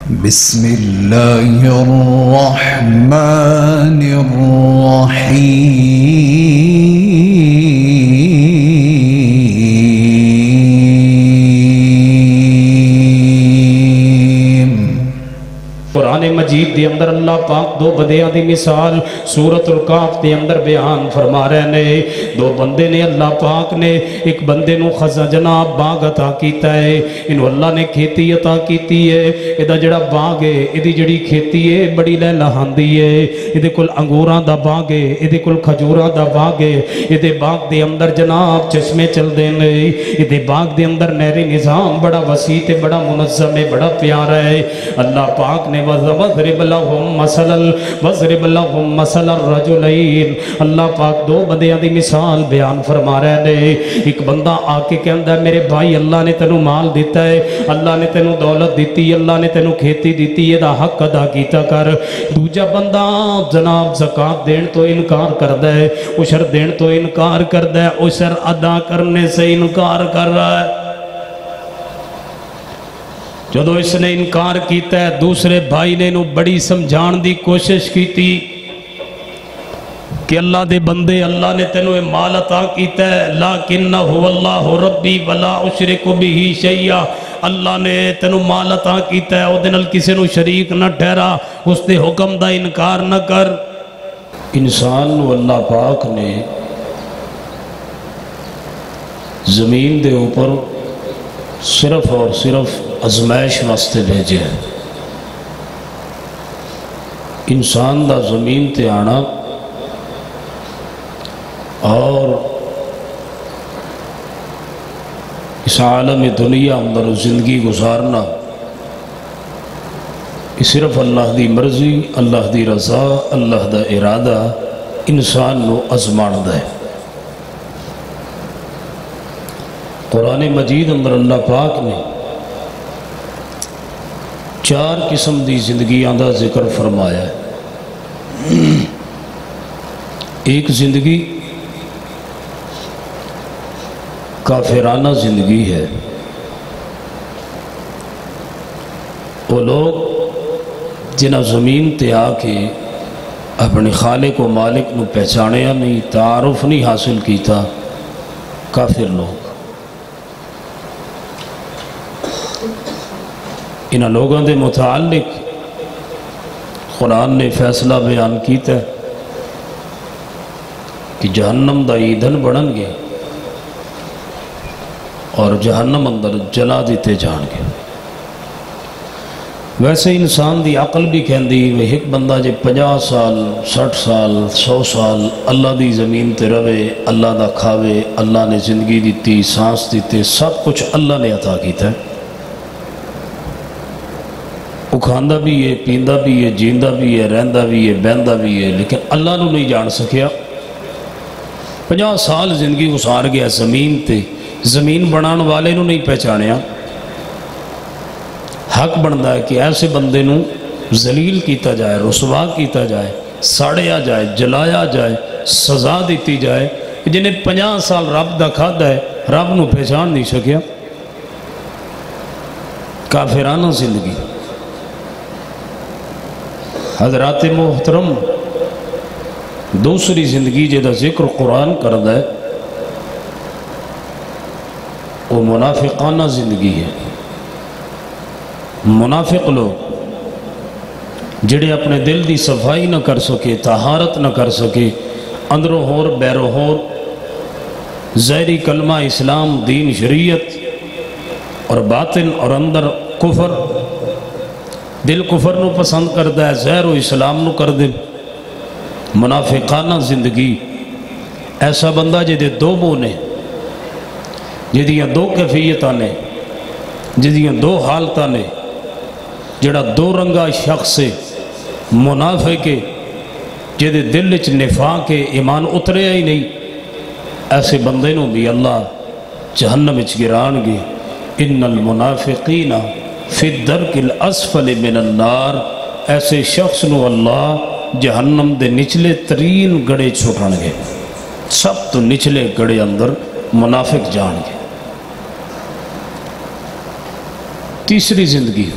بسم اللہ الرحمن الرحیم۔ قرآن مجید دے اندر اللہ پاک دو بندیاں دی مثال سورۃ الکہف دے اندر بیان فرما رہے نے۔ دو بندے نے اللہ پاک نے ایک بندے نو خزاں جناب باغ عطا کیتا ہے، انہوں اللہ نے کھیتی عطا کیتی ہے۔ ایدہ جڑا باغ ہے ایدی جڑی کھیتی ہے بڑی لہلاندی ہے، ایدے کل انگوراں دا باغ ہے، ایدے کل کھجوراں دا باغ ہے، ایدے باغ دے اندر جناب چشمے چل دے نے، ایدے باغ دے اندر نہری نظام بڑا وسیع تے بڑا منظم ہے، بڑا پیارا ہے۔ اللہ پاک نے وَضْرِبْ لَهُمْ مَثَلَ الرَّجُلَيْنِ، اللہ پاک دو بندیاں دی مثال بیان فرما رہے نے۔ ایک بندہ آکے کہندا ہے میرے بھائی اللہ نے تینوں مال دیتا ہے، اللہ نے تینوں دولت دیتی ہے، اللہ نے تینوں کھیتی دیتی ہے، دا حق ادا کیتا کر۔ دوجا بندہ جناب زکاة دین تو انکار کردہ ہے، عشر دین تو انکار کردہ ہے، عشر ادا کرنے سے انکار کر رہا ہے۔ جدو اس نے انکار کیتا ہے دوسرے بھائی نے انہوں بڑی سمجھان دی کوشش کی تھی کہ اللہ دے بندے اللہ نے تینوں مال عطا کیتا ہے، لیکنہ اللہ ربی ولا اشرک بہ شیئا، اللہ نے تینوں مال عطا کیتا ہے، او دنال کسی نو شریک نہ ٹھہرا، اس دے حکم دا انکار نہ کر۔ انسان نو اللہ پاک نے زمین دے اوپر صرف اور صرف ازمائش واسطے بھیجے ہیں۔ انسان دا زمین تے آنا اور اس عالم دنیا اندر زندگی گزارنا یہ صرف اللہ دی مرضی، اللہ دی رضا، اللہ دا ارادہ انسان نو ازمان دا ہے۔ قرآن مجید اندر اللہ پاک نے 4 قسم دی زندگیاں دا ذکر فرمایا ہے۔ ایک زندگی کافرانہ زندگی ہے، وہ لوگ جنہ زمین تے آکے اپنے خالق و مالک نو پہچانیا نہیں، تعارف نہیں حاصل کیتا، کافر لوگ۔ انہاں لوگوں دے متعلق قرآن نے فیصلہ بیان کیتا ہے کہ جہنم دا ایندھن بنن گے اور جہنم اندر جلا دیتے جان گے۔ ویسے انسان دی عقل بھی کہندی وہ ایک بندہ جے 50 سال 60 سال 100 سال اللہ دی زمین تے روے، اللہ دا کھاوے، اللہ نے زندگی دیتی، سانس دیتے، سب کچھ اللہ نے عطا کیتا ہے، وہ کھاندہ بھی ہے، پیندہ بھی ہے، جیندہ بھی ہے، رہندہ بھی ہے، بہندہ بھی ہے، لیکن اللہ نو نہیں جان سکیا۔ 50 سال زندگی گزار گیا زمین تے، زمین بنان والے نو نہیں پہچانیا۔ حق بندا ہے کہ ایسے بندے نو ذلیل کیتا جائے، رسوا کیتا جائے، ساڑیا جائے، جلایا جائے، سزا دیتی جائے، جنہیں 50 سال رب دا کھادا ہے، رب نو پہچان نہیں سکیا۔ کافرانہ زندگی۔ حضرات محترم دوسری زندگی جیدہ ذکر قرآن کردہ ہے وہ منافقانہ زندگی ہے۔ منافق لوگ جڑے اپنے دل دی صفائی نہ کر سکے، طہارت نہ کر سکے، اندروں ہور بیروں ہور ظاہری کلمہ اسلام دین شریعت اور باطن اور اندر کفر، دل کفر نو پسند کردہ ہے، ظاہر و اسلام نو کر دے۔ منافقانہ زندگی ایسا بندہ جدے 2 منہ نے، جدیاں 2 کیفیتاں نے، جدیاں 2 حالتاں نے، جڑا 2 رنگا شخص سے منافق کے جدے دل وچ نفاق کے ایمان اتریا ہی نہیں، ایسے بندے نو بھی اللہ جہنم وچ گران گے۔ ان المنافقین فی الدرک الاسفل من النار، ایسے شخص نو اللہ جہنم دے نچلے ترین گڑے چھوٹان گے، سب تو نچلے گڑے اندر منافق جان گے۔ تیسری زندگی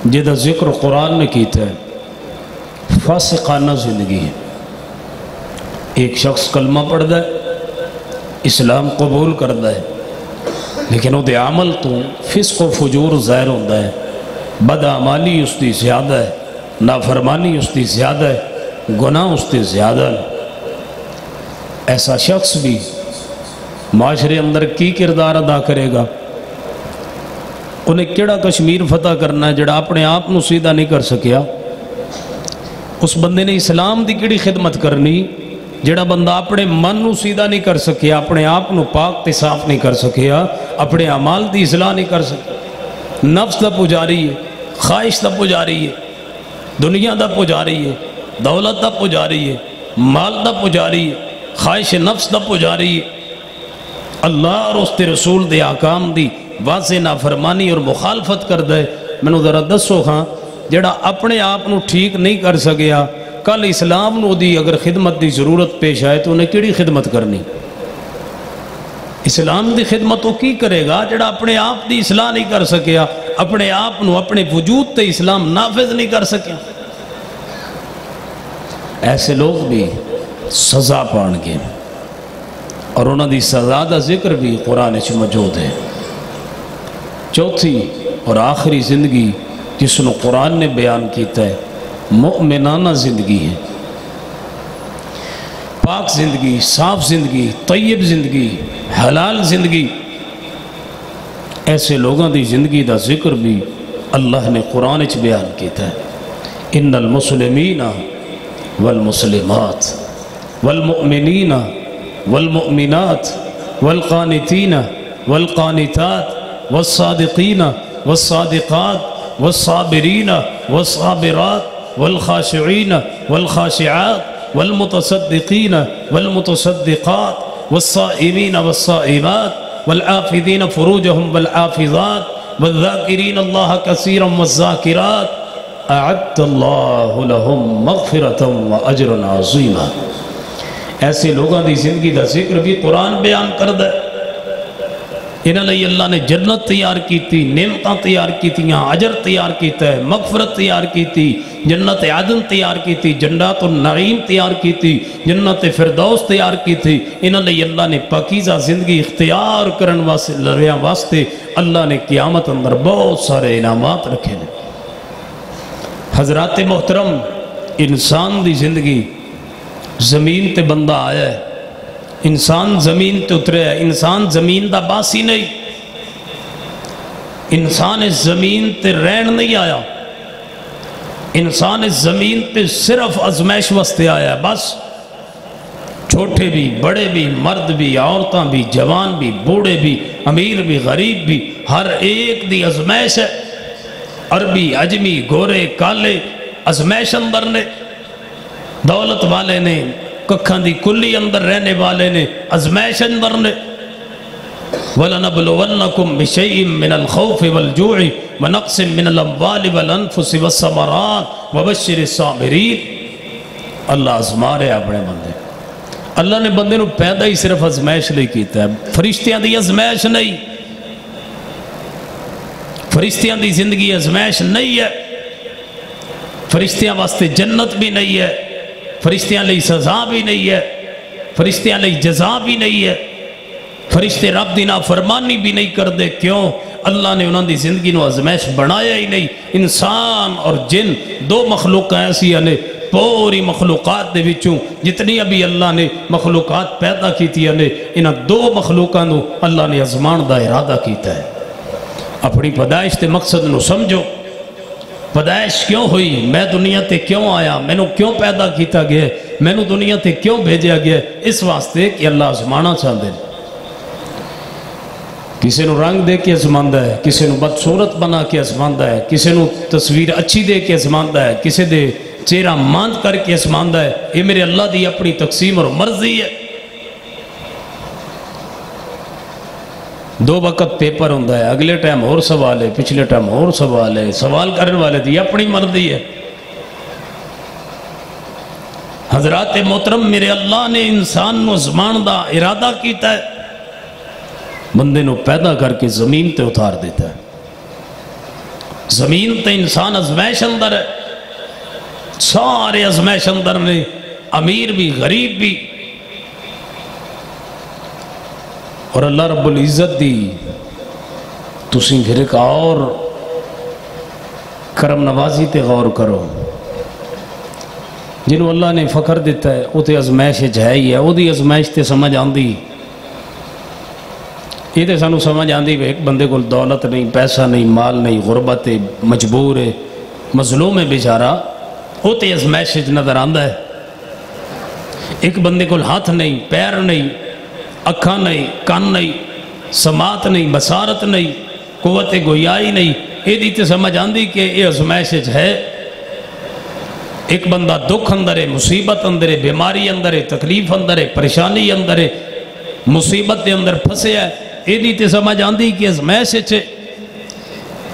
جہاں ذکر قرآن نے کیتا ہے فاسقانہ زندگی ہے۔ ایک شخص کلمہ پڑھتا ہے، اسلام قبول کرتا ہے، لیکن وہ عمل تو فسق و فجور ظاہر ہوتا ہے، بدعمالی اس کی زیادہ ہے، نافرمانی اس کی زیادہ ہے، گناہ اس کی زیادہ ہے۔ ایسا شخص بھی معاشرے اندر کی کردار ادا کرے گا؟ انہیں کیڑا کشمیر فتح کرنا ہے جڑا اپنے آپ نو سیدھا نہیں کر سکیا؟ اس بندے نے اسلام دی کیڑی خدمت کرنی جڑا بندہ اپنے من نو سیدھا نہیں کر سکیا، اپنے آپ نو پاک تے صاف نہیں کر سکیا، اپنے اعمال دی اصلاح نہیں کر سکیا؟ نفس دا پجاری ہے، خواہش دا پجاری ہے، دنیا دا پجاری ہے، دولت دا پجاری ہے، مال دا پجاری ہے، خواہش نفس دا پجاری ہے، اللہ اور اس کے رسول دے آکام دی واضح نافرمانی اور مخالفت کر دے۔ میں نے ذرا دسو خاں جڑا اپنے آپ نو ٹھیک نہیں کر سکیا، کل اسلام نو دی اگر خدمت دی ضرورت پیش آئے تو انہیں کیڑی خدمت کرنی؟ اسلام دی خدمت وہ کی کرے گا جڑا اپنے آپ دی اصلاح نہیں کر سکیا، اپنے آپ نو اپنے وجود تے اسلام نافذ نہیں کر سکیا؟ ایسے لوگ بھی سزا پان گے، اور انہوں دی سزا دا ذکر بھی قرآن وچ موجود ہے۔ چوتھی اور آخری زندگی جس نو قرآن نے بیان کیتا ہے مؤمنانہ زندگی ہے، پاک زندگی، صاف زندگی، طیب زندگی، حلال زندگی۔ ایسے لوگوں دی زندگی دا ذکر بھی اللہ نے قرآن وچ بیان کیتا ہے۔ ان المسلمین والمسلمات والمؤمنین والمؤمنات والقانتین والقانتات والصادقین والصادقات والصابرین والصابرات والخاشعین والخاشعات والمتصدقین والمتصدقات والصائمین والصائمات والعافذین فروجهم والعافظات والذاکرین اللہ کثیرا والذاکرات اعد اللہ لهم مغفرتا واجرا عظیما۔ ایسے لوگوں دی زندگی دا ذکر بھی قرآن بیان کردہ ہے۔ انہاں لئی اللہ نے جنت تیار کیتی، نعمتاں تیار کیتیاں، اجر تیار کیتا ہے، مغفرت تیار کیتی، جنت عدن تیار کیتی، جنات النعیم تیار کیتی، جنت فردوس تیار کیتی۔ انہاں لئی اللہ نے پاکیزہ زندگی اختیار کرن واسطے اللہ نے قیامت اندر بہت سارے انعامات رکھے ہیں۔ حضرات محترم، انسان دی زندگی زمین تے بندہ آیا ہے، انسان زمین تے اترے ہے، انسان زمین دا باسی نہیں، انسان اس زمین تے رہن نہیں آیا، انسان اس زمین تے صرف ازمائش واسطے آیا ہے بس۔ چھوٹے بھی، بڑے بھی، مرد بھی، عورتاں بھی، جوان بھی، بوڑھے بھی، امیر بھی، غریب بھی، ہر ایک دی ازمائش ہے۔ عربی، عجمی، گورے، کالے، ازمائش اندر نے، دولت والے نے، ککھاں دی کلی اندر رہنے والے نے، ازمائش اندر نے۔ وَلَنَبْلُوَنَّكُمْ بِشَيْءٍ مِّنَ الْخَوْفِ وَالْجُوعِ وَنَقْصٍ مِّنَ الْأَمْوَالِ وَالْأَنفُسِ وَالثَّمَرَاتِ وَبَشِّرِ الصَّابِرِينَ۔ اللہ آزما رہے اپنے بندے۔ اللہ نے بندے نو پیدا ہی صرف ازمائش لئی کیتا ہے، فرشتیاں دی ازمائش نہیں، فرشتیاں دی زندگی ازمائش نہیں ہے، فرشتیاں واسطے جنت بھی نہیں ہے، فرشتیاں لئی سزا بھی نہیں ہے، فرشتیاں لئی جزا بھی نہیں ہے، فرشتے رب دی نافرمانی بھی نہیں کر دے۔ کیوں؟ اللہ نے انہوں دی زندگی نو ازمائش بنایا ہی نہیں۔ انسان اور جن دو مخلوق ایسی ہیں، پوری مخلوقات دے وچوں جتنی ابھی اللہ نے مخلوقات پیدا کی تھی انہاں دو مخلوقاں نو اللہ نے ازمان دا ارادہ کیتا ہے۔ اپنی پیدائش تے مقصد نو سمجھو، پیدائش کیوں ہوئی، میں دنیا تے کیوں آیا، میں نو کیوں پیدا کیتا گیا، میں نو دنیا تے کیوں بھیجا گیا، اس واسطے کہ اللہ ازمانا چاہتے ہیں۔ کسی نو رنگ دے کے ازماندہ ہے، کسی نو بدصورت بنا کے ازماندہ ہے، کسی نو تصویر اچھی دے کے ازماندہ ہے، کسی دے چہرہ ماند کر کے ازماندہ ہے۔ یہ میرے اللہ دی اپنی تقسیم اور مرضی ہے۔ دو وقت پیپر ہوندہ ہے، اگلے ٹائم اور سوال ہے، پچھلے ٹائم اور سوال ہے، سوال کرنے والے دی اپنی مرضی ہے۔ حضرات محترم، میرے اللہ نے انسان نو ازمان دا ارادہ کیتا ہے، بندے نو پیدا کر کے زمین تے اتار دیتا ہے۔ زمین تے انسان ازمائش اندر ہے، سارے ازمائش اندر نے، امیر بھی غریب بھی، اور اللہ رب العزت دی تسی پھر ایک اور کرم نوازی تے غور کرو، جنہوں اللہ نے فخر دیتا ہے وہ تے ازمائش ہے ہی ہے، وہ دی ازمائش تے سمجھ آندی، یہ تے سانو سمجھ آندی کہ ایک بندے کو دولت نہیں، پیسہ نہیں، مال نہیں، غربت ہے، مجبور ہے، مظلوم ہے بیچارہ، وہ تے ازمائش نظر آندا ہے۔ ایک بندے کو ہاتھ نہیں، پیر نہیں، اکھاں نہیں، کان نہیں، سماعت نہیں، بصارت نہیں، قوت گویائی نہیں، یہ دی تے سمجھ آندی کہ یہ ازمائش ہے۔ ایک بندہ دکھ اندر ہے، مصیبت اندر ہے، بیماری اندر ہے، تکلیف اندر ہے، پریشانی اندر ہے، مصیبت دے اندر پھنسے ہے، یہ دی تے سمجھ آندی کہ ازمائش ہے۔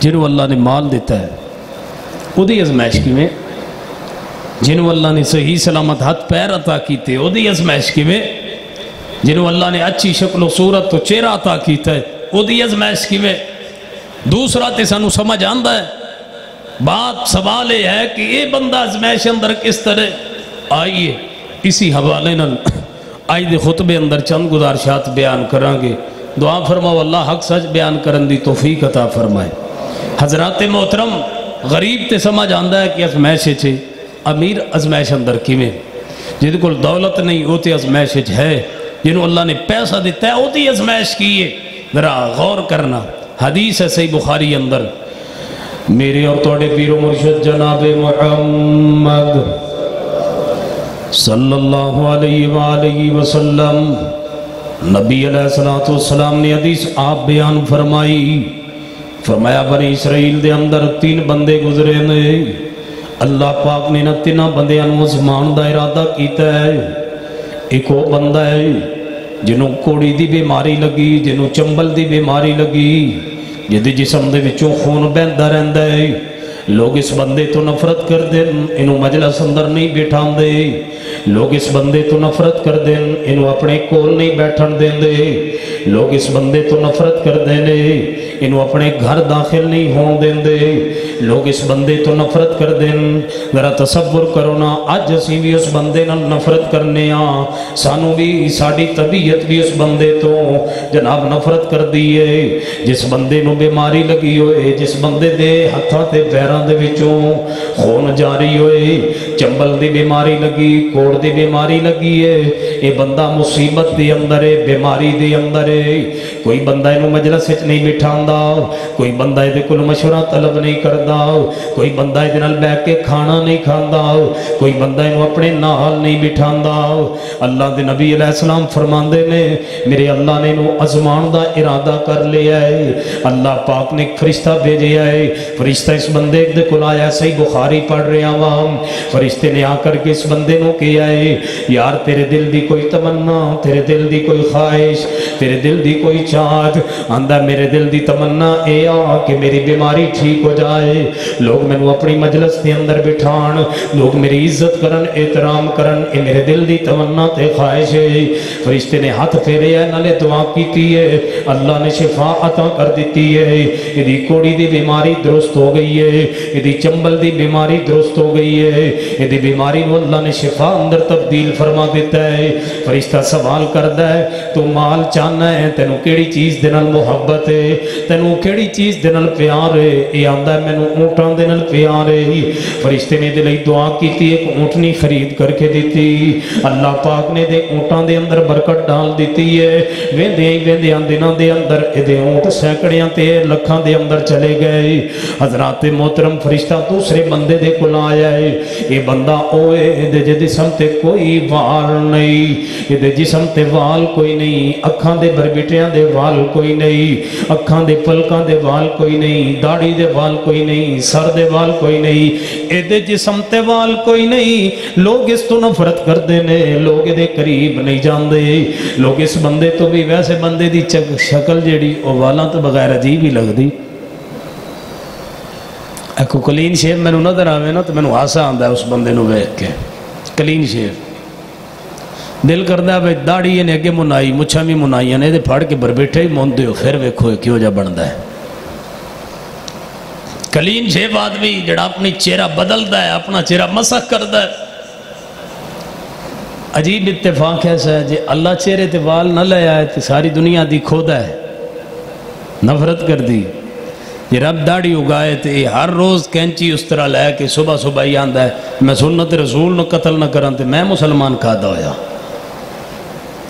جنہوں اللہ نے مال دیتا ہے وہ دی ازمائش کی میں، جنہوں اللہ نے صحیح سلامت ہاتھ پیر عطا کیتے وہ دی ازمائش کی میں، جنہوں اللہ نے اچھی شکل و صورت تو چہرہ عطا کیتا ہے وہ دی ازمائش کی میں۔ دوسرا تے سانو سمجھ آندا ہے، بات سوال یہ ہے کہ یہ بندہ ازمائش اندر کس طرح آئیے اسی حوالے نال آئی دے خطبے اندر چند گزارشات بیان کرانگے۔ دعا فرماؤ اللہ حق سچ بیان کرن دی توفیق عطا فرمائے۔ حضرات محترم، غریب تے سمجھ آندا ہے کہ ازمائش ہے، امیر ازمائش اندر کی میں، جن کو دولت نہیں ہوتے ازمائش ہے، جنہوں اللہ نے پیسہ دیتا ہے ہوتی ازمائش کی ہے۔ ذرا غور کرنا، حدیث ہے صحیح بخاری اندر، میرے اور توڑے پیر و مرشد جناب محمد صلی اللہ علیہ وآلہ وسلم نبی علیہ السلام نے حدیث آپ بیان فرمائی، فرمایا بنی اسرائیل دے اندر 3 بندے گزرے نے، اللہ پاک نے نہ 3 بندیاں نو آزمان دا ارادہ کیتا ہے۔ ایک وہ بندہ ہے جنہوں کوڑی دی بیماری لگی، جنہوں چمبل دی بیماری لگی، جدی جسم دے وچوں خون بہندا رہندا ہے، لوگ اس بندے تو نفرت کر دیں، انہوں مجلس اندر نہیں بیٹھان دے، لوگ اس بندے تو نفرت کر دیں، انہوں اپنے کول نہیں بیٹھن دیں دے، لوگ اس بندے تو نفرت کر دینے، انہوں اپنے گھر داخل نہیں ہون دیں دے، لوگ اس بندے تو نفرت کر دیں۔ ذرا تصور کرو نا، آج اسی بھی اس بندے نال نفرت کرنے آن، سانو بھی ساڑی طبیعت بھی اس بندے تو جناب نفرت کر دیئے۔ جس بندے نو بیماری لگی ہوئے، جس بندے دے ہتھاں تے پیراں دے وچوں خون جاری ہوئے، چمبل دی بیماری لگی، کوڑ دی بیماری لگی ہے، اے بندہ مصیبت دی اندر ہے، بیماری دی اندر ہے، کوئی بندہ انہوں مجلس وچ نہیں بٹھاندا، کوئی بندہ دے کل مشورہ طلب نہیں کردا، کوئی بندہ دے نال بیٹھ کے کھانا نہیں کھاندا، کوئی بندہ انہوں اپنے نال نہیں بٹھاندا۔ اللہ دے نبی علیہ السلام فرماندے نے، میرے اللہ نے انہوں ازمان دا ارادہ کر لیا ہے، اللہ پاک نے ایک فرشتہ بھیجیا ہے، فرشتہ اس بندے دے کل آیا، صحیح بخاری پڑھ رہے عوام، فرشتے نے آ کر کے اس بندے نو کیا ہے، یار تیرے دل دی کوئی تمنا، تیرے دل دی کوئی خواہش، تیرے دل دی کوئی چاہت، آندہ میرے دل دی تمنا اے آ کہ میری بیماری ٹھیک ہو جائے، لوگ میں نو اپنی مجلس کے اندر بٹھان، لوگ میری عزت کرن، احترام کرن، اے میرے دل دی تمنا تے خواہش ہے۔ فرشتے نے ہاتھ پھیرے ہے، نالے دعا کیتی ہے، اللہ نے شفا عطا کر دیتی ہے، یہ کوڑی دی بیماری درست ہو گئی ہے، یہ چمبل دی بیماری درست ہو گئی ہے، یہ بیماری نو اللہ نے شفا اندر تبدیل فرما دیتا ہے۔ فرشتہ سوال کردا ہے، تو مال چاہنا ہے، تینوں کیڑی چیز دے نال محبت ہے، تینوں کیڑی چیز دے نال پیار ہے؟ یہ آندا ہے مینوں اونٹاں دے نال پیار ہے۔ فرشتے نے دے لئی دعا کیتی، ایک اونٹنی خرید کر کے دیتی، اللہ پاک نے دے اونٹاں دے اندر برکت ڈال دیتی ہے، ویندیاں دناں دے اندر دے اونٹ سینکڑیاں تے لکھاں دے اندر چلے گئے۔ حضرات محترم، فرشتہ دوسرے بندے دے کول آیا ہے، یہ بندہ اوے دے جسم تے کوئی وال نہیں، یہ دے جسم تے وال کوئی نہیں، اکھاں دے بربٹیاں دے وال کوئی نہیں، اکھاں دے پلکاں دے وال کوئی نہیں، داڑھی دے وال کوئی نہیں، سر دے وال کوئی نہیں، اے دے جسم تے وال کوئی نہیں۔ لوگ اس تو نفرت کر دینے، لوگ دے قریب نہیں جان دے، لوگ اس بندے تو بھی ویسے بندے دی شکل جیڑی او والاں تو بغیر عجیب ہی لگ دی۔ ایک کلین شیف میں نظر آوے نا تو میں ہاسا آندا ہے اس بندے نو ویکھ کے، کلین شیف دل کردہ ہے داڑھی نے اگے منائی، مچھا بھی منائی نے، پھاڑ کے بربیٹھے ہی موندے ہو، پھر ویکھو کیوں جا بندا ہے۔ کلین شیف آدمی جڑا اپنی چہرہ بدلتا ہے، اپنا چہرہ مسخ کرتا ہے۔ عجیب اتفاق ایسا ہے جی اللہ چہرے تے وال نہ لے آئے تو ساری دنیا دی کھودا ہے، نفرت کر دی۔ یہ رب داڑھی اگائے تے ہر روز کینچی اس طرح لے کے صبح صبح ہی آندا ہے میں سنت رسول نو قتل نہ کرن تے میں مسلمان کھادا ہویا۔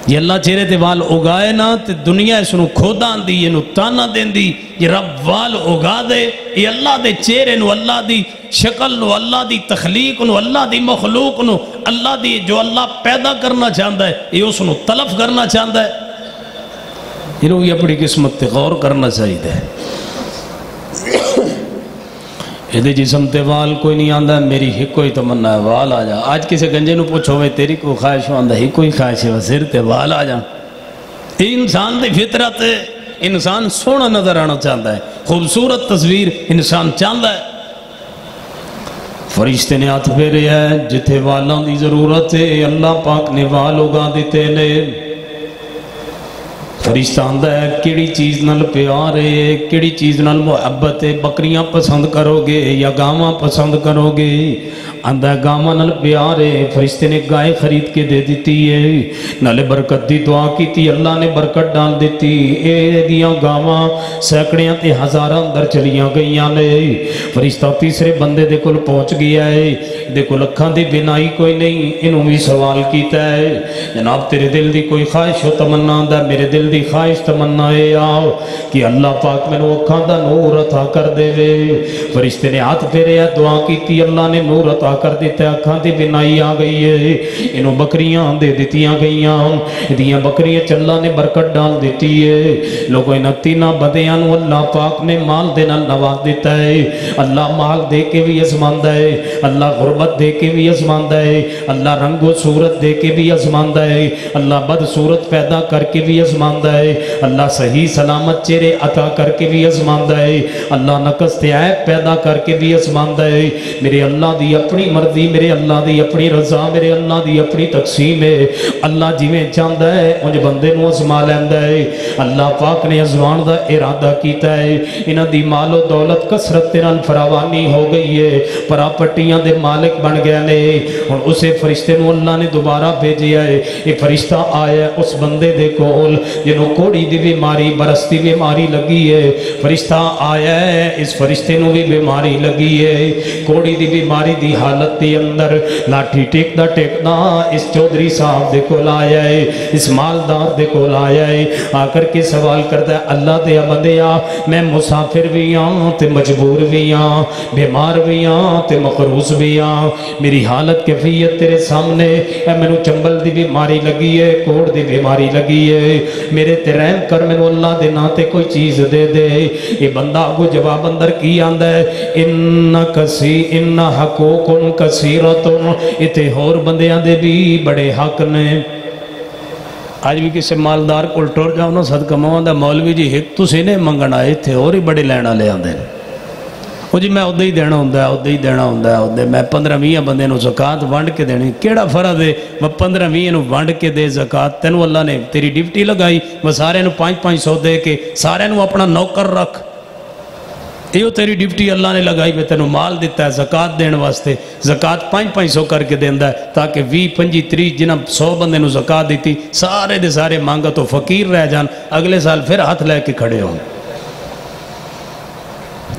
یہ اللہ چہرے تے وال اگائے نا تے دنیا اس نو کھودا آن دی، یہ نو تانا دین دی، یہ رب وال اگا دے، یہ اللہ دے چہرے نو، اللہ دی شکل نو، اللہ دی تخلیق نو، اللہ دی مخلوق نو، اللہ دی جو اللہ پیدا کرنا چاہتا ہے یہ اس نو تلف کرنا چاہتا ہے۔ انہوں یہ اپنی قسمت تے غور کرنا چاہیے۔ یہ جسم تے وال کوئی نہیں آندا، میری ہی کوئی تمنا ہے وال آ جا۔ آج کسی گنجے نو پوچھو وے تیری کوئی خواہش ہو، آندا ہی کوئی خواہش ہے سر تے وال آ جا۔ یہ انسان دی فطرت ہے، انسان سونا نظر آنا چاہتا ہے، خوبصورت تصویر انسان چاہتا ہے۔ فرشتے نے ہاتھ پھیرے ہے جتھے والاں دی ضرورت ہے اللہ پاک نے وال اگا دیتے نے۔ فرشتہ آندہ ہے کیڑی چیز نال پیار ہے، کیڑی چیز نال محبت ہے، بکریاں پسند کرو گے یا گاواں پسند کرو گے؟ آندہ ہے گاواں نال پیار ہے، فرشتے نے گائے خرید کے دے دیتی ہے، نالے برکت دی دعا کی تھی اللہ نے برکت ڈال دیتی۔ اے دیاں گاواں سینکڑیاں تے ہزاراں اندر چلیاں گئیاں نے۔ فرشتہ تیسرے بندے دے کول پہنچ گیا ہے، دیکھو لکھاں دی بنائی کوئی نہیں، انہوں بھی سوال کیتا ہے جناب تیرے دل دی کوئی خواہش ہو تمنا آندہ، میرے دل دی خواہش تمنا ہے آؤ کہ اللہ پاک میں نے اکھاں دا نور عطا کر دے وے۔ فرشتے نے ہاتھ پھیرے ہے دعا کی تھی اللہ نے نور عطا کر دیتا ہے، اکھاں دی بنائی آ گئی ہے، انہوں بکریاں دے دیتیاں گئیاں، دیاں بکریاں چلا نے برکت ڈال دیتی ہے۔ لوگوں انہاں تینہ بدیاں نو اللہ پاک نے مال دینا نواز دیتا ہے۔ اللہ مال دے کے بھی ازماندہ ہے، اللہ غربت دے کے بھی ازماندہ ہے، اللہ رنگ و صورت دے کے بھی ازماندہ ہے، اللہ بد صورت پیدا کر کے بھی ازماندہ ہے، اللہ صحیح سلامت چہرے عطا کر کے بھی ازماندہ ہے، اللہ نقص تے عیب پیدا کر کے بھی ازماندہ ہے۔ میرے اللہ دی اپنی مرضی، میرے اللہ دی اپنی رضا، میرے اللہ دی اپنی تقسیم ہے۔ اللہ جی میں چاہتا ہے انج بندے نو ازما لیندہ ہے۔ اللہ پاک نے ازمان دا ارادہ کیتا ہے، انہاں دی مال و دولت کثرت نال فراوانی ہو گئی ہے، پراپرٹیاں دے مالک بن گئے نے۔ اور اسے فرشتے نو اللہ نے دوبارہ بھیجیا ہے، یہ فرشتہ آیا اس بندے دے کول جنہوں کوڑی دی بیماری برستی بیماری لگی ہے، فرشتہ آیا ہے اس فرشتے نو بھی بیماری لگی ہے، کوڑی دی بیماری دی حالت دی اندر لاٹھی ٹیک دا اس چودھری صاحب دے کول آیا ہے، اس مالدار دے کول آیا ہے، آ کر کے سوال کرتا ہے اللہ دے بندیا میں مسافر بھی ہاں تے مجبور بھی ہاں، بیمار بھی ہاں تے مقروض بھی ہاں، میری حالت کیفیت تیرے سامنے ہے، میں نو چمبل دی بیماری لگی ہے، کوڑ دی بیماری لگی ہے، میرے تے رحم کر میں نو اللہ دے ناتے کوئی چیز دے دے۔ یہ بندہ کو جواب اندر کی آندہ ہے ان حقوقن کثیرتن، اتے اور بندیاں دے بھی بڑے حق نے۔ آج بھی کسی مالدار کو ٹور جاؤ نا صدقہ موندہ مولوی جی ایک تو سینے منگن آئے تھے اور ہی بڑے لینا لے آندے وہ جی میں ادھے ہی دینا ہوندہ ہے، ادھے ہی دینا ہوندہ ہے، ادھے میں 15-20 بندے نو زکاة وانڈ کے دینی، کیڑا فرض ہے وہ 15-20 نو وانڈ کے دے زکاة؟ تینو اللہ نے تیری ڈیوٹی لگائی، وہ سارے نو 500 دے کے سارے نو اپنا نوکر رکھ، یہ تیری ڈیوٹی اللہ نے لگائی، میں تینو مال دیتا ہے زکاة دین واسطے، زکاة 500 کر کے دیندہ ہے تاکہ 20-25-30 جنہ 100 بندے نو زکاة دیتی سارے دے سارے مانگا تو فقیر رہ جان، اگلے سال پھر ہاتھ لے کے کھڑے ہوں۔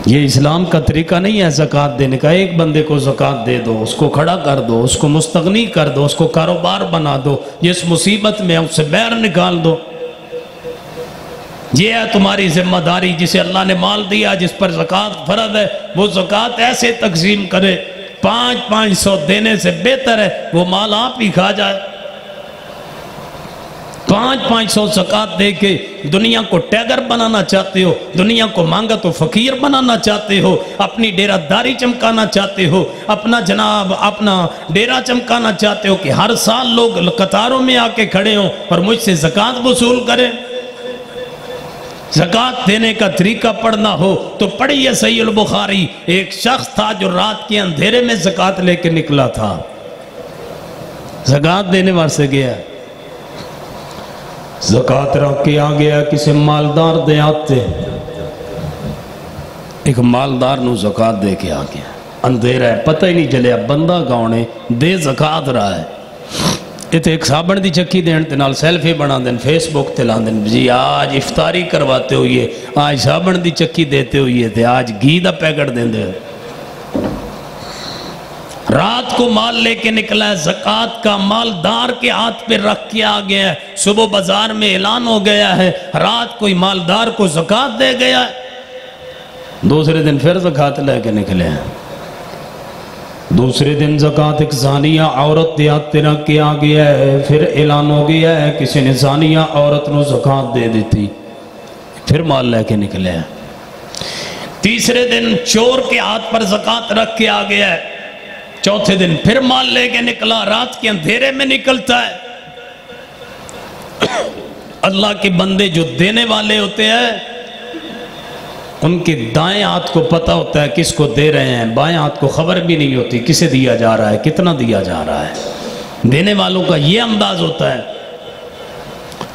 یہ اسلام کا طریقہ نہیں ہے زکاة دینے کا، ایک بندے کو زکاة دے دو، اس کو کھڑا کر دو، اس کو مستغنی کر دو، اس کو کاروبار بنا دو، جس مصیبت میں اس سے بیر نکال دو۔ یہ ہے تمہاری ذمہ داری، جسے اللہ نے مال دیا جس پر زکاة فرض ہے وہ زکاة ایسے تقسیم کرے، 500 دینے سے بہتر ہے وہ مال آپ ہی کھا جائے۔ 500 زکاة دے کے دنیا کو ٹیگر بنانا چاہتے ہو، دنیا کو مانگا تو فقیر بنانا چاہتے ہو، اپنی ڈیرہ داری چمکانا چاہتے ہو، اپنا جناب اپنا ڈیرہ چمکانا چاہتے ہو کہ ہر سال لوگ قطاروں میں آ کے کھڑے ہوں اور مجھ سے زکاة وصول کریں۔ زکاة دینے کا طریقہ پڑھنا ہو تو پڑھیے صحیح البخاری، ایک شخص تھا جو رات کے اندھیرے میں زکاة لے کے نکلا تھا، زکاة دینے واسطے گیا، زکاة رکھ کے آ گیا کسی مالدار دیہات سے، ایک مالدار نو زکات دے کے آ گیا، اندھیرا ہے، پتہ ہی نہیں چلیا بندہ کون ہے، دے زکات رہا ہے۔ اتنے ایک صابن دی چکی دین تے نال سیلفی بنا دین، فیس بک تے لان دین، جی آج افطاری کرواتے ہوئے، آج صابن دی چکی دیتے ہوئے تھے، آج گھی دا پیکٹ دین دے۔ رات کو مال لے کے نکلا ہے، زکات کا مالدار کے ہاتھ پہ رکھ کے آ گیا ہے، صبح بازار میں اعلان ہو گیا ہے، رات کوئی مالدار کو زکات دے گیا ہے۔ دوسرے دن پھر زکات لے کے نکلے ہیں، دوسرے دن زکات ایک زانیہ عورت دیاتے رکھ کے آ گیا ہے، پھر اعلان ہو گیا ہے کسی نے زانیہ عورت نو زکات دے دیتی، پھر مال لے کے نکلے ہیں۔ تیسرے دن چور کے ہاتھ پر زکات رکھ کے آ گیا ہے، چوتھے دن پھر مال لے کے نکلا، رات کے اندھیرے میں نکلتا ہے۔ اللہ کے بندے جو دینے والے ہوتے ہیں ان کے دائیں ہاتھ کو پتہ ہوتا ہے کس کو دے رہے ہیں، بائیں ہاتھ کو خبر بھی نہیں ہوتی کسے دیا جا رہا ہے، کتنا دیا جا رہا ہے۔ دینے والوں کا یہ انداز ہوتا ہے۔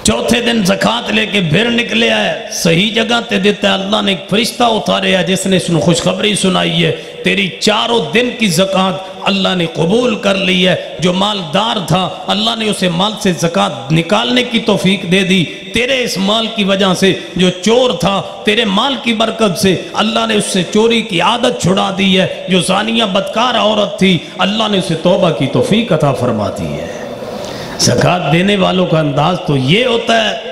چوتھے دن زکات لے کے پھر نکلے ہے، صحیح جگہ تے دیتا ہے، اللہ نے ایک فرشتہ اتارے ہے جس نے اس نے خوشخبری سنائی ہے، تیری چاروں دن کی زکات اللہ نے قبول کر لی ہے۔ جو مالدار تھا اللہ نے اسے مال سے زکات نکالنے کی توفیق دے دی، تیرے اس مال کی وجہ سے۔ جو چور تھا تیرے مال کی برکت سے اللہ نے اس سے چوری کی عادت چھڑا دی ہے۔ جو زانیہ بدکار عورت تھی اللہ نے اسے توبہ کی توفیق عطا فرما دی ہے۔ زکات دینے والوں کا انداز تو یہ ہوتا ہے۔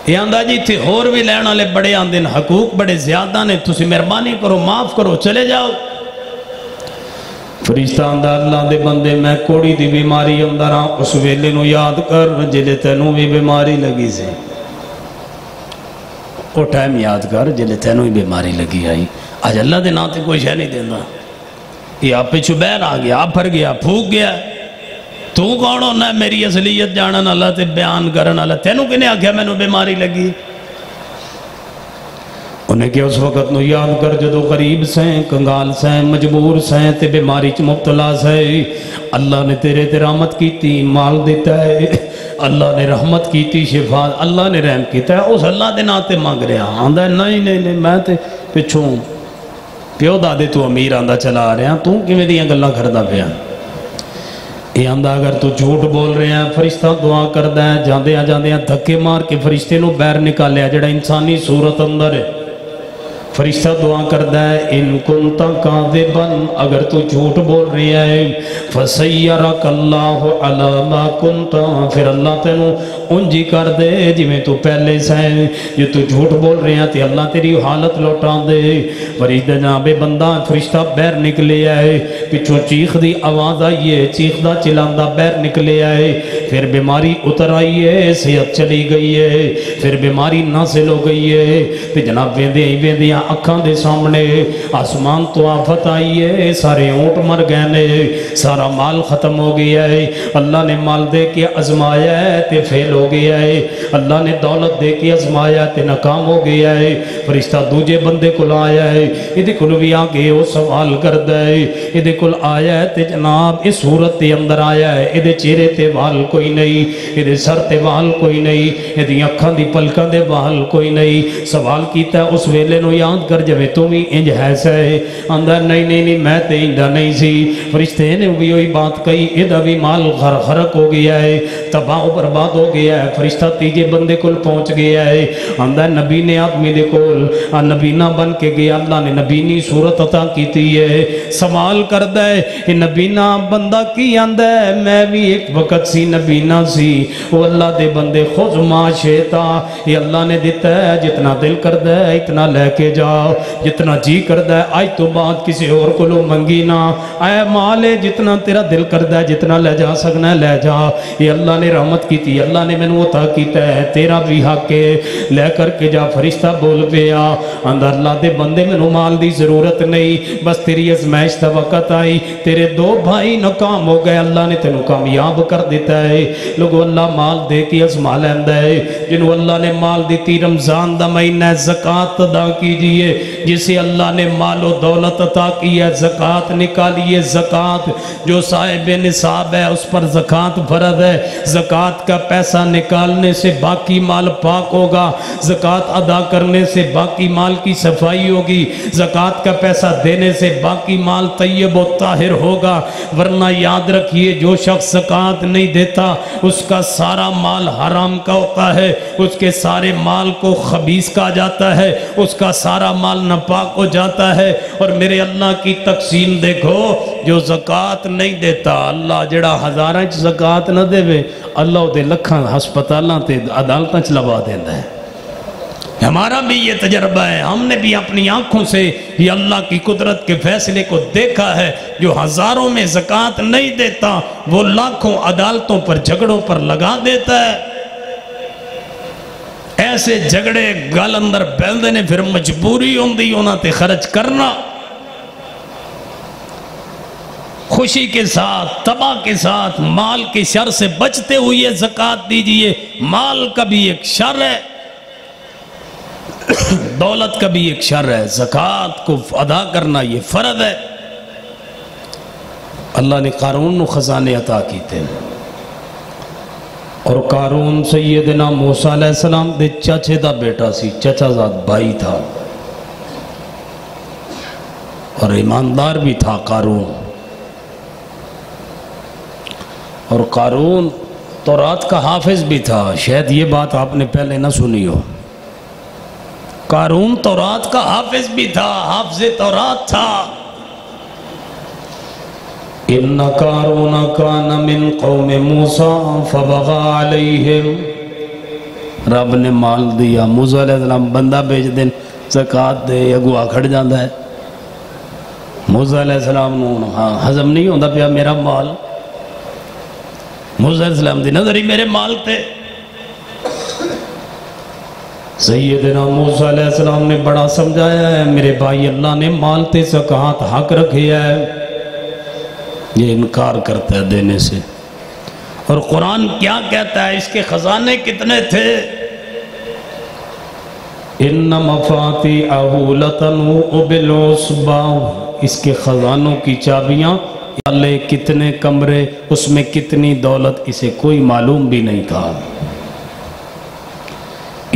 یہ اندازی تھے اور بھی لینا لے بڑے آندن، حقوق بڑے زیادہ نے، تسی مہربانی کرو معاف کرو چلے جاؤ۔ فرشتہ اندہ اللہ دے بندے میں کوڑی دی بیماری اندر ہاں، اس ویلے نو یاد کر جلے تینوں بھی بیماری لگی سے، وہ ٹائم یاد کر جلے تینوں بھی بیماری لگی آئی۔ آج اللہ دے ناتے کوئی شہ نہیں دینا، یہ آپ پہ چبیر آ گیا، آپ پھر گیا، پھوک گیا، تو کون ہونا ہے میری اصلیت جانن اللہ تے بیان کرن اللہ، تینوں کنے آگیا میں نو بیماری لگی؟ انہیں کہ اس وقت نو یاد کر جدو غریب سیں، کنگال سیں، مجبور سیں تے بیماری چ مبتلا سیں، اللہ نے تیرے تے رحمت کیتی، مال دیتا ہے، اللہ نے رحمت کیتی، شفا اللہ نے رحم کیتا ہے، اس اللہ دے ناتے مانگ رہے ہیں۔ آندہ ہے نہیں میں تے پچھوں پیو دادے تو امیر آندہ چلا آ رہے ہیں، تو کیویں دیاں گلاں کردہ پیا؟ یہ آندہ اگر تو جھوٹ بول رہے ہیں فرشتہ دعا کردہ ہے، جاندیاں دھکے مار کے فرشتے نو بیر نکالیا جڑا انسانی صورت اندر ہے۔ فرشتہ دعا کردہ ہے ان کنتا کاذبن، اگر تو جھوٹ بول رہی ہے، فسیرک اللہ علی ما کنتا، پھر اللہ تینوں انجی کر دے جی میں تو پہلے سے جو تو جھوٹ بول رہے ہیں تے اللہ تیری حالت لوٹا دے۔ فرشتہ جناب بندہ فرشتہ بیر نکلے آئے، پچھو چیخ دی آواز آئیے، چیخ دا چلاندہ بیر نکلے آئے، پھر بیماری اتر آئیے، صحت چلی گئی ہے، پھر بیماری نازل ہو گئی ہے، تے جناب ویندیاں اکھاں دے سامنے آسمان تو آفت آئی ہے، سارے اونٹ مر گئے نے، سارا مال ختم ہو گیا ہے، اللہ نے مال دے کے ازمایا ہے تے فیل ہو گیا ہے، اللہ نے دولت دے کے ازمایا تے ناکام ہو گیا ہے۔ فرشتہ دوجے بندے کو لایا ہے، ادھے کل بھی آگے وہ سوال کردہ ہے، ادھے کل آیا ہے تے جناب اس صورت تے اندر آیا ہے، ادھے چہرے تے وال کوئی نہیں، ادھے سر تے وال کوئی نہیں، ادھے اکھاں دی پلکاں دے وال کوئی نہیں۔ سوال کیتا ہے اس ویلے نو یاد کر جوے تو بھی انج ایسا ہے، اندر نہیں میں تے اندہ نہیں سی۔ فرشتے نے بھی وہی بات کہی، ادھا بھی مال غرق ہو گیا ہے، تباہ و برباد ہو گیا ہے۔ فرشتہ تیجے بندے کل پہنچ گیا ہے، اندر نبی نے آدمی دے کول نبینہ بن کے گیا، اللہ نے نبینی صورت عطا کیتی ہے۔ سوال کردہ ہے یہ نبینہ بندہ کی آندہ ہے، میں بھی ایک وقت سی نبینہ سی، وہ اللہ دے بندے خود ما شیطا، یہ اللہ نے دیتا ہے، جتنا دل کردہ ہے اتنا لے کے جاؤ، جتنا جی کردہ ہے آج تو بات کسی اور کو لو منگی نہ، اے مالے جتنا تیرا دل کردہ ہے جتنا لے جا سکنا ہے لے جا۔ یہ اللہ نے رحمت کی تھی، اللہ نے میں نے عطا کیتا ہے، تیرا بھی حق ہے، لے کر کے جا۔ فرشتہ بول پیا اندر اللہ دے بندے میں نے مال دی ضرورت نہیں، بس تیری ازمائش تا وقت آئی، تیرے دو بھائی ناکام ہو گئے، اللہ نے تینوں کامیاب کر دیتا ہے۔ لوگو اللہ مال دے کے ازما لیندہ ہے، جنہوں اللہ نے مال دیتی رمضان دا مہینہ زکاة ادا کیجئے، جسے اللہ نے مال و دولت عطا کی ہے زکاة نکالیے۔ زکاة جو صاحب نصاب ہے اس پر زکاة فرض ہے، زکوٰۃ کا پیسہ نکالنے سے باقی مال پاک ہوگا، زکوٰۃ ادا کرنے سے باقی مال کی صفائی ہوگی، زکوٰۃ کا پیسہ دینے سے باقی مال طیب و طاہر ہوگا، ورنہ یاد رکھیے جو شخص زکوٰۃ نہیں دیتا اس کا سارا مال حرام کا ہوتا ہے، اس کے سارے مال کو خبیث کہا جاتا ہے، اس کا سارا مال ناپاک ہو جاتا ہے۔ اور میرے اللہ کی تقسیم دیکھو، جو زکوٰۃ نہیں دیتا، اللہ جڑا ہزاراں چ زکوٰۃ نہ دے وے، اللہ دے لکھاں ہسپتالاں تے عدالتاں چ لوا دیندا ہے۔ ہمارا بھی یہ تجربہ ہے، ہم نے بھی اپنی آنکھوں سے یہ اللہ کی قدرت کے فیصلے کو دیکھا ہے۔ جو ہزاروں میں زکوٰۃ نہیں دیتا وہ لاکھوں عدالتوں پر جھگڑوں پر لگا دیتا ہے۔ ایسے جھگڑے گل اندر بیندے نے، پھر مجبوری ہوندی انہاں تے خرچ کرنا۔ خوشی کے ساتھ، تباہ کے ساتھ، مال کے شر سے بچتے ہوئے زکوٰۃ دیجئے۔ مال کا بھی ایک شر ہے، دولت کا بھی ایک شر ہے، زکوٰۃ کو ادا کرنا یہ فرض ہے۔ اللہ نے قارون نو خزانے عطا کیتے ہیں، اور قارون سیدنا موسیٰ علیہ السلام دے چچے دا بیٹا سی، چچا زاد بھائی تھا اور ایماندار بھی تھا قارون۔ اور قارون تورات کا حافظ بھی تھا، شاید یہ بات آپ نے پہلے نہ سنی ہو۔ قارون تورات کا حافظ بھی تھا، حافظ تورات تھا۔ ان قارون کان من قوم موسیٰ فبغى علیہم۔ رب نے مال دیا، موسیٰ علیہ السلام بندہ بیچ دیں زکوٰۃ دے، اگوا کھڑ جاندہ ہے۔ موسیٰ علیہ السلام نو ہضم نہیں ہوندہ پیا میرا مال، موسیٰ علیہ السلام دی نظری میرے مال تے۔ سیدنا موسیٰ علیہ السلام نے بڑا سمجھایا ہے، میرے بھائی اللہ نے مال تے زکوٰۃ حق رکھے ہے، یہ انکار کرتا ہے دینے سے۔ اور قرآن کیا کہتا ہے، اس کے خزانے کتنے تھے؟ ان مفاتیحہ لتنوء بالعصبہ، اس کے خزانوں کی چابیاں، اللہ کتنے کمرے، اس میں کتنی دولت، اسے کوئی معلوم بھی نہیں تھا۔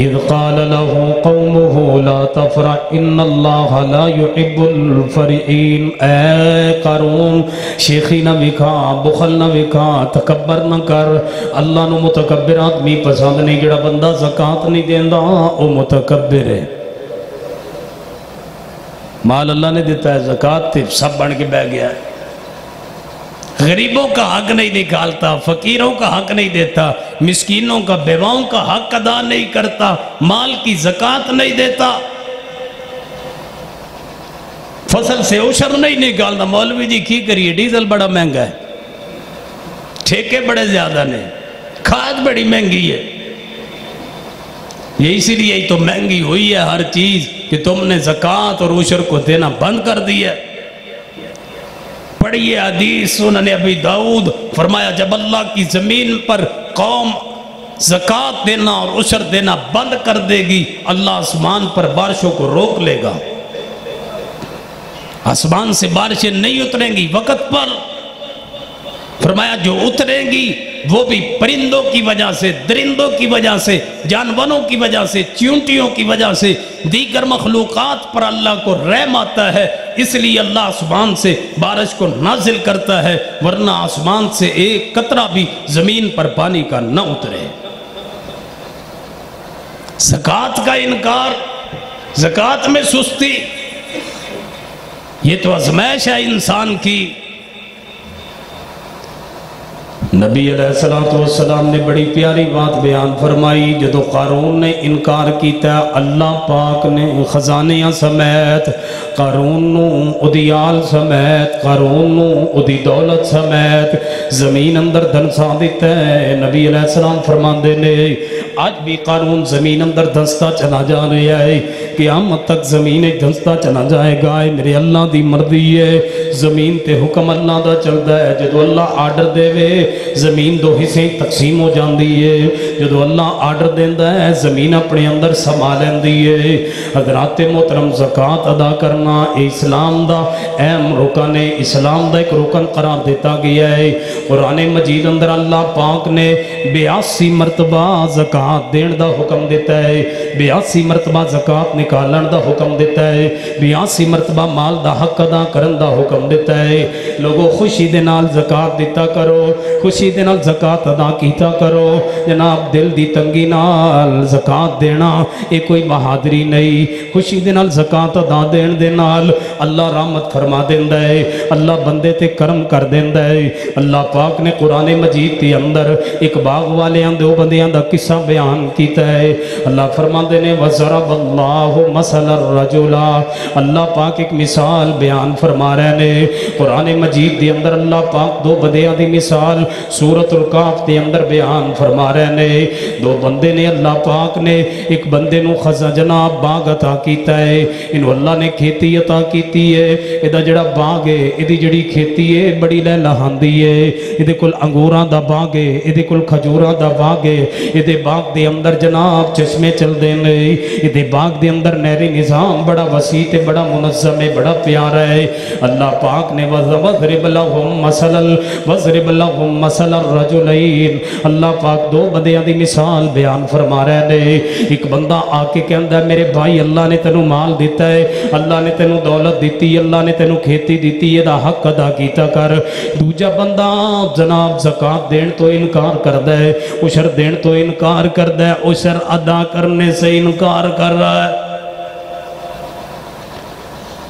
اذ قال له قومه لا تفرح ان اللہ لا يحب الفرحین۔ اے قارون، شیخی نہ وکھا، بخل نہ وکھا، تکبر نہ کر۔ اللہ نو متکبر آدمی پسند نہیں، جڑا بندہ زکوٰۃ نہیں دیندا او متکبر ہے۔ مال اللہ نے دیتا ہے، زکوٰۃ تے سب بن کے بہ گیا ہے۔ غریبوں کا حق نہیں نکالتا، فقیروں کا حق نہیں دیتا، مسکینوں کا، بیواؤں کا حق ادا نہیں کرتا، مال کی زکوٰۃ نہیں دیتا، فصل سے عشر نہیں نکالتا۔ مولوی جی کی کریے، ڈیزل بڑا مہنگا ہے، ٹھیکے بڑے زیادہ نے، کھاد بڑی مہنگی ہے۔ یہ اسی لیے ہی تو مہنگی ہوئی ہے ہر چیز کہ تم نے زکوٰۃ اور عشر کو دینا بند کر دیا۔ پڑھیے حدیث سنن ابی داؤد، فرمایا جب اللہ کی زمین پر قوم زکوٰۃ دینا اور عشر دینا بند کر دے گی، اللہ آسمان پر بارشوں کو روک لے گا، آسمان سے بارشیں نہیں اتریں گی وقت پر۔ فرمایا جو اتریں گی وہ بھی پرندوں کی وجہ سے، درندوں کی وجہ سے، جانوروں کی وجہ سے، چیونٹیوں کی وجہ سے، دیگر مخلوقات پر اللہ کو رحم آتا ہے، اس لیے اللہ آسمان سے بارش کو نازل کرتا ہے، ورنہ آسمان سے ایک قطرہ بھی زمین پر پانی کا نہ اترے۔ زکوٰۃ کا انکار، زکوٰۃ میں سستی، یہ تو آزمائش ہے انسان کی۔ نبی علیہ السلام نے بڑی پیاری بات بیان فرمائی، جدو قارون نے انکار کیتا، اللہ پاک نے خزانیاں سمیت، قارون نو ادیال سمیت، قارون نو ادی دولت سمیت زمین اندر دھنسا دیتا ہے۔ نبی علیہ السلام فرماندے نے آج بھی قانون زمین اندر دھنستا چلا جا رہا ہے، قیامت تک زمین دھنستا چلا جائے گا۔ میرے اللہ دی مرضی ہے، زمین تے حکم اللہ دا چلتا ہے۔ جدو اللہ آرڈر دے وے زمین دو حصے تقسیم ہو جاندی ہے، جدو اللہ آرڈر دیندا ہے زمین اپنے اندر سما لیندی ہے۔ حضرات محترم، زکوٰۃ ادا کرنا اسلام دا اہم رکن ہے، اسلام دا ایک رکن قرار دیتا گیا ہے۔ قرآن مجید اندر اللہ پاک نے 82 مرتبہ زکوٰۃ دین دا حکم دیتا ہے، 82 مرتبہ زکوٰۃ نکالن دا حکم دیتا ہے، 82 مرتبہ مال دا حق ادا کرن دا حکم دیتا ہے۔ لوگوں خوشی دے نال زکوٰۃ دیتا کرو، خوشی دے نال زکوٰۃ ادا کیتا کرو۔ جناب دل دی تنگی نال زکوٰۃ دینا یہ کوئی بہادری نہیں، خوشی دے نال زکوٰۃ ادا دین دے نال اللہ رحمت فرما دیندا ہے، اللہ بندے تے کرم کر دیندا ہے۔ اللہ پاک نے قرآن مجید کے اندر ایک باغ والے دو بندیاں دا قصہ بیان کیتا ہے۔ اللہ فرماندے نے وَضَرَبَ اللَّهُ مَثَلَ الرَّجُلَ، اللہ پاک ایک مثال بیان فرما رہے نے قرآن مجید دے اندر۔ اللہ پاک دو بندیاں دی مثال سورۃ الکہف دے اندر بیان فرما رہے نے۔ دو بندے نے اللہ پاک نے ایک بندے نو خزانہ باغ عطا کیتا ہے، انہوں اللہ نے کھیتی عطا کیتی ہے۔ ایدہ جڑا باغ ہے، ایدی جڑی کھیتی ہے بڑی لہلاندی ہے، ایدے کل انگوراں دا باغ ہے، ایدے کل کھجوراں دا باغ ہے، ایدے باغ دے اندر جناب چشمے چل دے نے، ایدے باغ دے اندر نہری نظام بڑا وسیع تے بڑا منظم ہے، بڑا پیارا ہے۔ اللہ پاک نے وَضْرِبْ لَهُم مَثَلَ الرَّجُلَيْنِ، اللہ پاک دو بندیاں دی مثال بیان فرما رہے نے۔ ایک بندہ آ کے کہندا میرے بھائی اللہ نے تینوں مال دیتا ہے، اللہ نے تینوں دولت دیتی، اللہ نے تینوں کھیتی دیتی، یہ دا حق ادا کیتا کر۔ دوجا بندہ جناب زکوٰۃ دین تو انکار کردا ہے، عشر دین تو انکار کردا ہے، عشر ادا کرنے سے انکار کر رہا ہے۔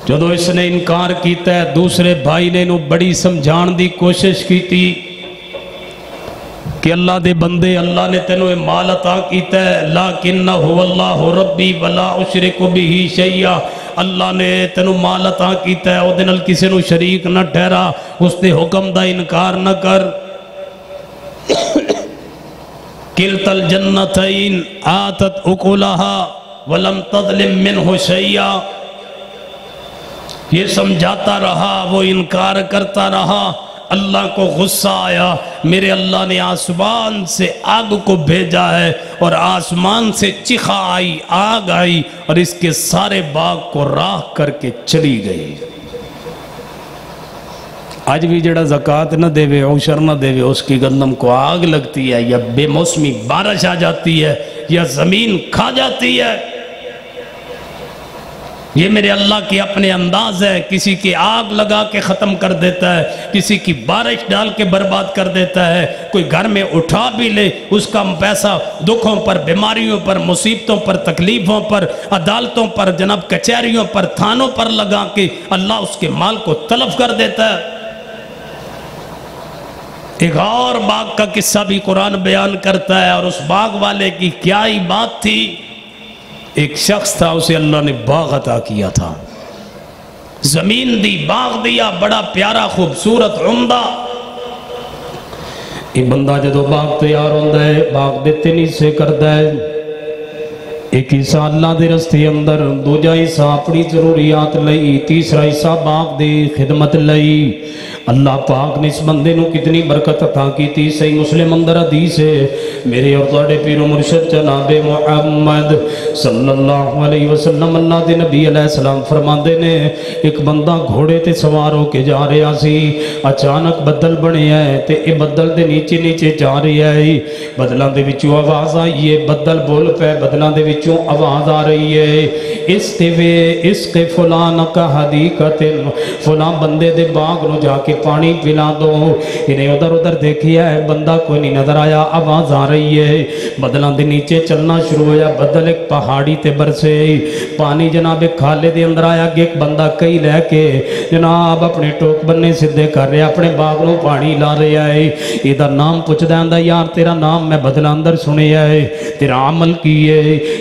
جدو اس نے انکار کیتا ہے دوسرے بھائی نے انہوں بڑی سمجھان دی کوشش کی تھی کہ اللہ دے بندے اللہ نے تینوں مال عطا کیتا ہے، لیکنہ اللہ ربی ولا اشرک بہ شیئا، اللہ نے تینوں مال عطا کیتا ہے، او دے نال کسے نو شریک نہ ٹھہرا، اس دے حکم دا انکار نہ کر۔ کلتا الجنتین آتت اکلہا ولم تظلم منہ شیئا، یہ سمجھاتا رہا، وہ انکار کرتا رہا، اللہ کو غصہ آیا، میرے اللہ نے آسمان سے آگ کو بھیجا ہے اور آسمان سے چخا آئی، آگ آئی اور اس کے سارے باغ کو راکھ کر کے چلی گئی۔ آج بھی جڑا زکوٰۃ نہ دے وے، عشر نہ دے وے، اس کی گندم کو آگ لگتی ہے، یا بے موسمی بارش آ جاتی ہے، یا زمین کھا جاتی ہے۔ یہ میرے اللہ کی اپنے انداز ہے، کسی کی آگ لگا کے ختم کر دیتا ہے، کسی کی بارش ڈال کے برباد کر دیتا ہے، کوئی گھر میں اٹھا بھی لے اس کا پیسہ دکھوں پر، بیماریوں پر، مصیبتوں پر، تکلیفوں پر، عدالتوں پر، جناب کچہریوں پر، تھانوں پر لگا کے اللہ اس کے مال کو تلف کر دیتا ہے۔ ایک اور باغ کا قصہ بھی قرآن بیان کرتا ہے، اور اس باغ والے کی کیا ہی بات تھی۔ ایک شخص تھا، اسے اللہ نے باغ عطا کیا تھا، زمین دی، باغ دیا، بڑا پیارا خوبصورت عمدہ۔ یہ بندہ جدو باغ تیار ہوندہ ہے، باغ دیتے نہیں سے کردہ ہے، ایک حصہ اللہ دے رستے اندر، دوجا حصہ اپنی ضروریات لئی، تیسرا حصہ باغ دے خدمت لئی۔ اللہ پاک نے اس بندے نو کتنی برکت عطا کی تھی۔ صحیح مسلم اندر حدیث ہے، میرے اور تواڈے پیر و مرشد جناب محمد صلی اللہ علیہ وسلم اللہ دے نبی علیہ السلام فرماندے نے، ایک بندہ گھوڑے تے سوار ہو کے جا رہا سی، اچانک بدل بنے ہے تے اے بدل دے نیچے نیچے جا رہا ہے، بدلاں دے وچوں آواز آئی ہے، بدل بول پے، بدلاں دے وچوں آواز آ رہی ہے، اس کے فلان کا حدیقت، فلان بندے دے باغ نو جا کے پانی پلا دو۔ انہیں ادھر ادھر دیکھیا ہے، بندہ کوئی نہیں نظر آیا، آواز آ رہی ہے، بدلاں دے نیچے چلنا شروع ہویا، بدل ایک پہاڑی تے برسے، پانی جناب ایک کھالے دے اندر آیا، ایک بندہ کئی لے کے جناب اپنے ٹوک بننے سدھے کر رہا، اپنے باغ نو پانی لا رہا ہے۔ یہ نام پوچھ دیندا، یار تیرا نام میں بدلا اندر سنیا ہے، تیرا عمل کی ہے؟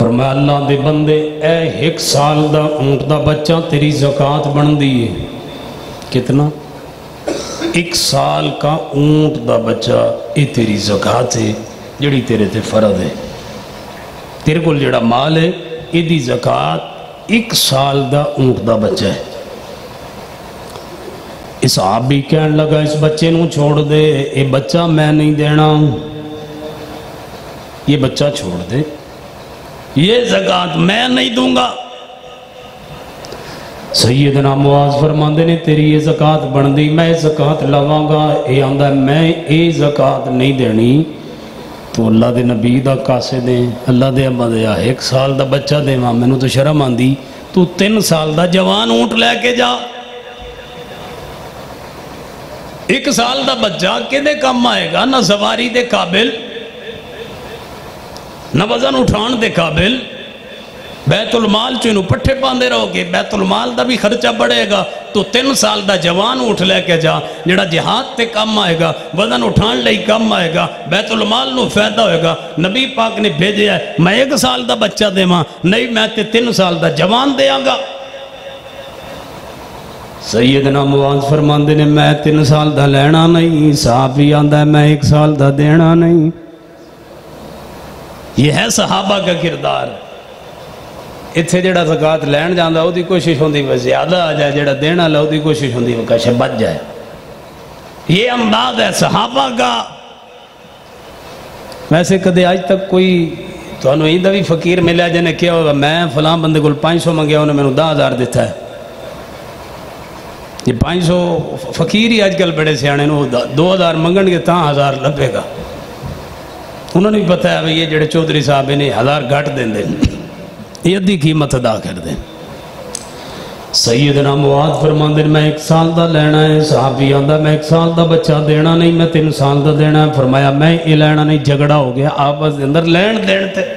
فرمایا اللہ دے بندے اے 1 سال دا اونٹ دا بچہ تیری زکوٰۃ بن دی ہے. کتنا؟ 1 سال کا اونٹ دا بچہ یہ تیری زکوٰۃ ہے جڑی تیرے تے فرض ہے. تیرے کو جڑا مال ہے یہ دی زکوٰۃ 1 سال دا اونٹ دا بچہ ہے. اس صحابی کہنے لگا اس بچے نو چھوڑ دے، یہ بچہ میں نہیں دینا، یہ بچہ چھوڑ دے، یہ زکوٰۃ میں نہیں دوں گا. سیدنا معاذ فرماندے نے تیری یہ زکوٰۃ بن دی، میں زکوٰۃ لواں گا. یہ آندا ہے میں یہ زکوٰۃ نہیں دینی. تو اللہ دے نبی دا قاصد دے، اللہ دے ابا دے 1 سال دا بچہ دے ماں میں تو شرم آندی. تو 3 سال دا جوان اونٹ لے کے جا. 1 سال دا بچہ کدے کم آئے گا؟ نہ سواری دے قابل، نہ وزن اٹھان دے قابل. بیت المال چینو پٹھے پاندے رہو گے، بیت المال دا بھی خرچہ بڑھے گا. تو 3 سال دا جوان اٹھ لے کے جا جڑا جہاد تے کم آئے گا، وزن اٹھان لئی کم آئے گا، بیت المال نو فائدہ ہوئے گا. نبی پاک نے بھیجے ہے میں 1 سال دا بچہ دے ماں نہیں، میں تے 3 سال دا جوان دے آنگا. سیدنا معاذ فرماندے نے میں 3 سال دا لینا نہیں. صحابی آندہ ہے میں 1 سال دا دینا نہیں. یہ ہے صحابہ کا کردار. اتھے جڑا زکوٰۃ لین جاندہ وہ دی کوشش ہوندی وہ زیادہ آ جائے، جڑا دینا لے وہ دی کوشش ہوندی وہ کشے بچ جائے. یہ انداز ہے صحابہ کا. ویسے کدے آج تک کوئی تو انہوں ایدہ بھی فقیر ملیا جنہیں کیا ہوگا میں فلاں بندے کو 500 منگیا انہوں نے میں 10,000 دیتا ہے. یہ 500 فقیر ہی آج کل بڑے سیانے 2,000 منگن کے تاں 1,000 لبے گا. انہوں نے بھی پتہ ہے یہ جڑے چودھری صاحب نے 1,000 گھٹ دیں دیں، یہ ادھی قیمت ادا کر دیں. سیدنا معاذ فرماندے میں 1 سال دا لینا ہے. صحابی آندہ میں 1 سال دا بچہ دینا نہیں، میں 3 سال دا دینا ہے. فرمایا میں یہ لینا نہیں. جھگڑا ہو گیا آپس دے اندر لین دین تے.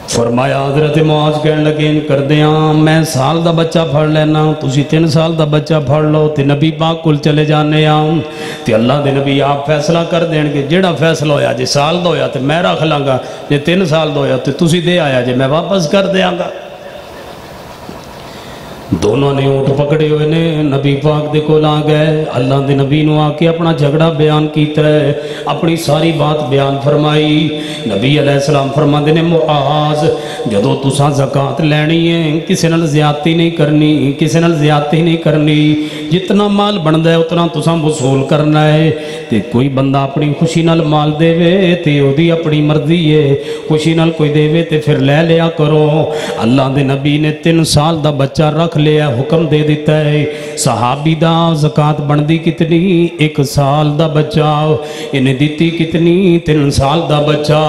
فرمایا حضرت معاذ کہنے لگے ان کر دیاں میں سال دا بچہ پھڑ لینا، تسی 3 سال دا بچہ پھڑ لو. تے نبی پاک کل چلے جانے آؤں تے اللہ دے نبی آپ فیصلہ کر دیں گے. جیڑا فیصلہ ہویا جے سال دا ہویا تے میں رکھ لانگا، جے 3 سال دا ہویا تے تسی دے آیا جے میں واپس کر دیاں گا. دونوں نے اونٹ پکڑے ہوئے نے نبی پاک دے کو لا گئے. اللہ دے نبی نو آکے اپنا جھگڑا بیان کیتا ہے، اپنی ساری بات بیان فرمائی. نبی علیہ السلام فرماندے نے معاذ جدو تساں زکوٰۃ لینی ہے کسے نال زیادتی نہیں کرنی، کسے نال زیادتی نہیں کرنی. جتنا مال بندہ ہے اتنا تساں وصول کرنا ہے. تے کوئی بندہ اپنی خوشی نال مال دے وے تے او دی اپنی مرضی ہے، خوشی نال کوئی دے وے تے پھر لے لیا کرو. اللہ دے نبی نے 3 سال دا بچہ رکھ لیا، حکم دے دیتا ہے. صحابی دا زکوٰۃ بندی کتنی؟ 1 سال دا بچہ. انہیں دیتی کتنی؟ 3 سال دا بچہ.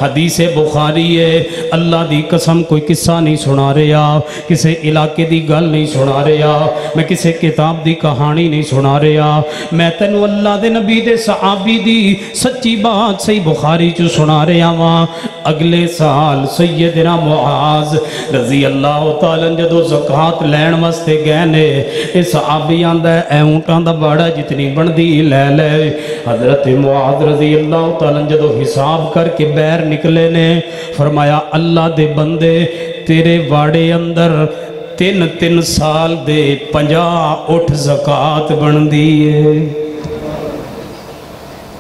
حدیث بخاری ہے اللہ دی قسم کوئی قصہ نہیں سنا رہا، کسے علاقے دی گل نہیں سنا رہا، میں کسے کتاب دی کہانی نہیں سنا رہا. میں تینوں اللہ دے نبی دے صحابی دی سچی بات صحیح بخاری چو سنا رہا ہاں. اگلے سال سیدنا معاذ رضی اللہ تعالیٰ جدو زکوٰۃ لین واسطے گئے نے، اس صحابی آندہ ہے اے اونٹاں دا باڑا جتنی بندی لے لے. حضرت معاذ رضی اللہ تعالیٰ جدو حساب کر کے بیر نکلے نے فرمایا اللہ دے بندے تیرے واڑے اندر 3 سال دے 50 اٹھ زکوٰۃ بن دیئے.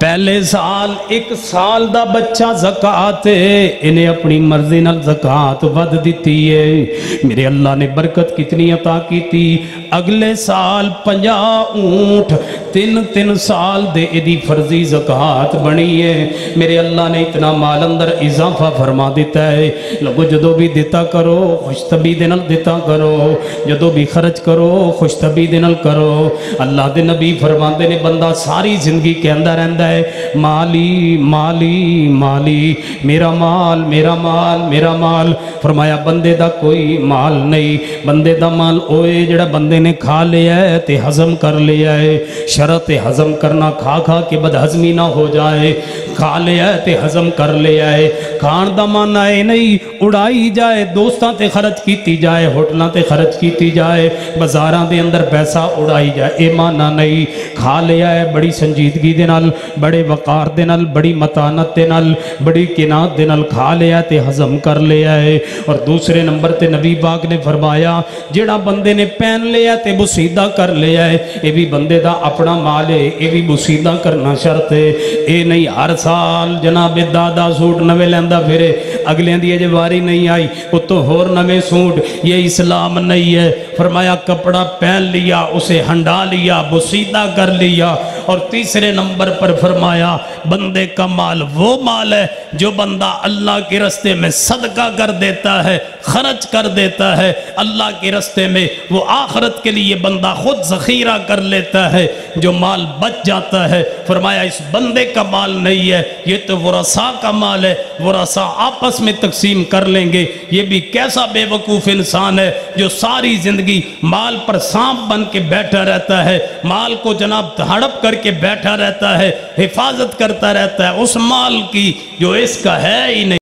پہلے سال 1 سال دا بچہ زکوٰۃ انہیں اپنی مرضی نال زکوٰۃ ود دیتی ہے. میرے اللہ نے برکت کتنی عطا کی تھی. اگلے سال 50 اونٹ 3 سال دے ادھی فرضی زکوٰۃ بنی ہے. میرے اللہ نے اتنا مال اندر اضافہ فرما دیتا ہے. لوگو جدو بھی دیتا کرو خوش طبیعت نال دیتا کرو، جدو بھی خرچ کرو خوش طبیعت نال کرو. اللہ دے نبی فرماندے نے بندہ ساری زندگی کے اندر رہندا مالی مالی مالی، میرا مال میرا مال میرا مال. فرمایا بندے دا کوئی مال نہیں، بندے دا مال اوئے جڑا بندے بندے نے کھا لیا ہے تے ہضم کر لیا ہے، شرط ہضم کرنا کھا کھا کے بد ہضمی نہ ہو جائے، کھا لیا ہے تے ہضم کر لیا ہے، کھان دا مانا ہے نہیں اڑائی جائے، دوستاں تے خرچ کیتی جائے، ہوٹلاں تے خرچ کیتی جائے، بازاراں دے اندر پیسہ اڑائی جائے، اے مانا نہیں۔ کھا لیا ہے بڑی سنجیدگی دے نال، بڑے وقار دے نال، بڑی متانت دے نال، بڑی قناعت دے نال کھا لیا تے ہضم کر لیا ہے۔ اور دوسرے نمبر تے نبی پاک نے فرمایا جیڑا بندے نے پہن لیا تے بسیدہ کر لیا ہے، اے بھی بندے دا اپنا مال ہے، اے بھی بسیدہ کرنا شرط ہے۔ اے نہیں ہر سال جناب دادا سوٹ نوے لیندہ پھرے، اگلے دی اجے واری نہیں آئی اتو ہور نوے سوٹ، یہ اسلام نہیں ہے۔ فرمایا کپڑا پہن لیا، اسے ہنڈا لیا، بسیدہ کر لیا۔ اور تیسرے نمبر پر فرمایا بندے کا مال وہ مال ہے جو بندہ اللہ کے راستے میں صدقہ کر دیتا ہے، خرچ کر دیتا ہے اللہ کے راستے میں، وہ آخرت کے لیے بندہ خود ذخیرہ کر لیتا ہے، جو مال بچ جاتا ہے۔ فرمایا اس بندے کا مال نہیں ہے، یہ تو ورثاء کا مال ہے، ورثاء آپس میں تقسیم کر لیں گے۔ یہ بھی کیسا بے وقوف انسان ہے جو ساری زندگی مال پر سانپ بن کے بیٹھا رہتا ہے، مال کو جناب ہڑپ کر کے بیٹھا رہتا ہے، حفاظت کرتا رہتا ہے اس مال کی جو اس کا ہے ہی نہیں۔